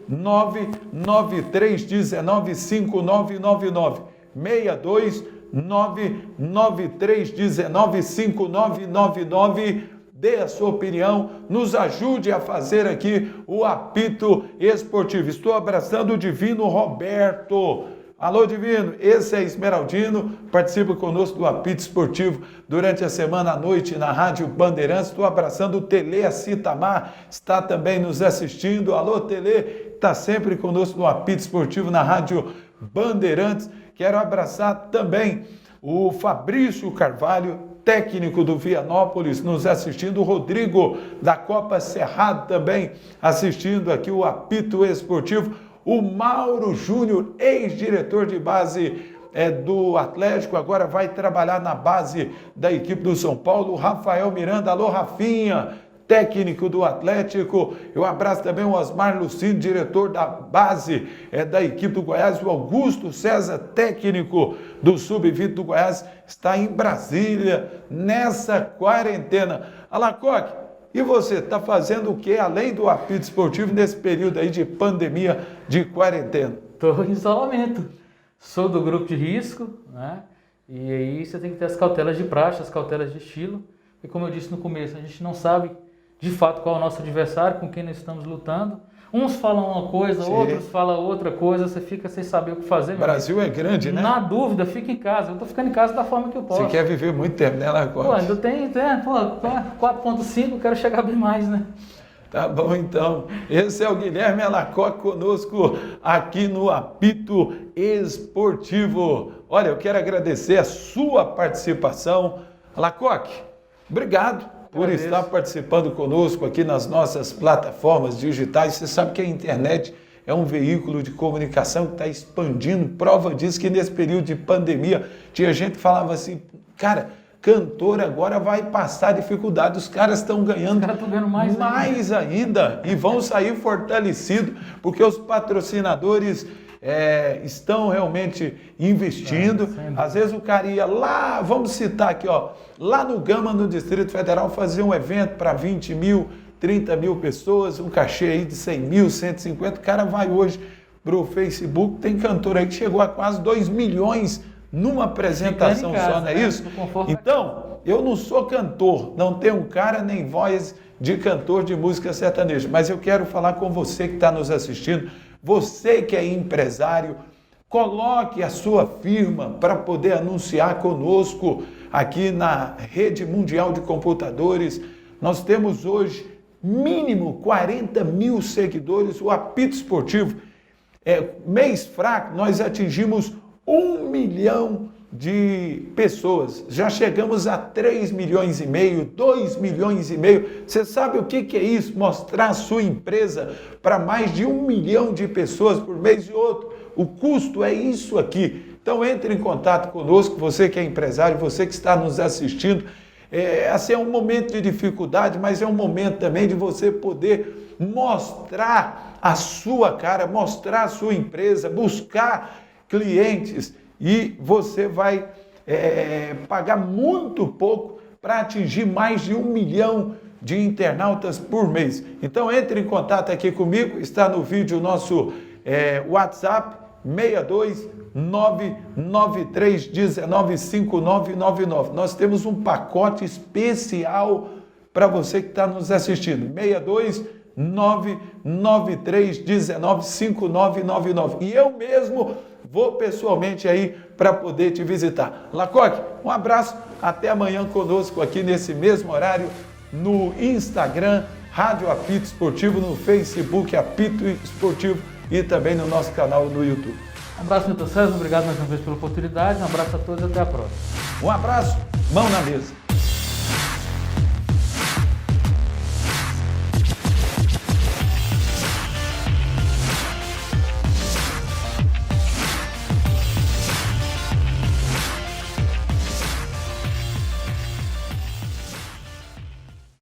62993195999. 62993195999. Dê a sua opinião, nos ajude a fazer aqui o Apito Esportivo. Estou abraçando o Divino Roberto. Alô, Divino, esse é Esmeraldino, participa conosco do Apito Esportivo durante a semana à noite na Rádio Bandeirantes. Estou abraçando o Tele Acitamar, está também nos assistindo. Alô, Tele, está sempre conosco no Apito Esportivo na Rádio Bandeirantes. Quero abraçar também o Fabrício Carvalho, técnico do Vianópolis, nos assistindo, o Rodrigo da Copa Cerrado também assistindo aqui o Apito Esportivo, o Mauro Júnior, ex-diretor de base do Atlético, agora vai trabalhar na base da equipe do São Paulo, o Rafael Miranda, alô Rafinha, técnico do Atlético. Eu abraço também o Osmar Lucino, diretor da base da equipe do Goiás, o Augusto César, técnico do Sub-20 do Goiás, está em Brasília nessa quarentena. Alacoque, e você está fazendo o que além do Apito Esportivo nesse período aí de pandemia, de quarentena? Estou em isolamento, sou do grupo de risco, né? E aí você tem que ter as cautelas de praxe, as cautelas de estilo, e como eu disse no começo, a gente não sabe de fato qual é o nosso adversário, com quem nós estamos lutando. Uns falam uma coisa, sim, outros falam outra coisa, você fica sem saber o que fazer. O Brasil é grande, né? Na dúvida, fica em casa. Eu estou ficando em casa da forma que eu posso. Você quer viver muito tempo, né, Alacoque? Pô, ainda tem 4.5, quero chegar bem mais, né? Tá bom, então. Esse é o Guilherme Alacoque conosco aqui no Apito Esportivo. Olha, eu quero agradecer a sua participação. Alacoque, obrigado por estar participando conosco aqui nas nossas plataformas digitais. Você sabe que a internet é um veículo de comunicação que está expandindo. Prova disso que nesse período de pandemia tinha gente que falava assim, cara, cantor agora vai passar dificuldade. Os caras estão ganhando, mais ainda e vão sair fortalecidos porque os patrocinadores estão realmente investindo. Às vezes o cara ia lá, vamos citar aqui, ó, lá no Gama, no Distrito Federal, fazer um evento para 20 mil, 30 mil pessoas, um cachê aí de 100 mil, 150, o cara vai hoje para o Facebook, tem cantor aí que chegou a quase 2 milhões numa apresentação casa, só, não é isso? Então, eu não sou cantor, não tenho cara nem voz de cantor de música sertaneja, mas eu quero falar com você que está nos assistindo, você que é empresário, coloque a sua firma para poder anunciar conosco aqui na Rede Mundial de Computadores. Nós temos hoje mínimo 40 mil seguidores. O Apito Esportivo, mês fraco, nós atingimos 1 milhão de pessoas. Já chegamos a 3 milhões e meio, 2 milhões e meio. Você sabe o que é isso? Mostrar a sua empresa para mais de 1 milhão de pessoas por mês e outro. O custo é isso aqui. Então entre em contato conosco, você que é empresário, você que está nos assistindo. Assim, é um momento de dificuldade, mas é um momento também de você poder mostrar a sua cara, mostrar a sua empresa, buscar clientes e você vai pagar muito pouco para atingir mais de 1 milhão de internautas por mês. Então entre em contato aqui comigo, está no vídeo o nosso WhatsApp 62993195999. Nós temos um pacote especial para você que está nos assistindo. 62993195999. E eu mesmo vou pessoalmente aí para poder te visitar. Lacoque, um abraço, até amanhã conosco aqui nesse mesmo horário, no Instagram, Rádio Apito Esportivo, no Facebook Apito Esportivo e também no nosso canal no YouTube. Um abraço, Newton César, obrigado mais uma vez pela oportunidade, um abraço a todos e até a próxima. Um abraço, mão na mesa.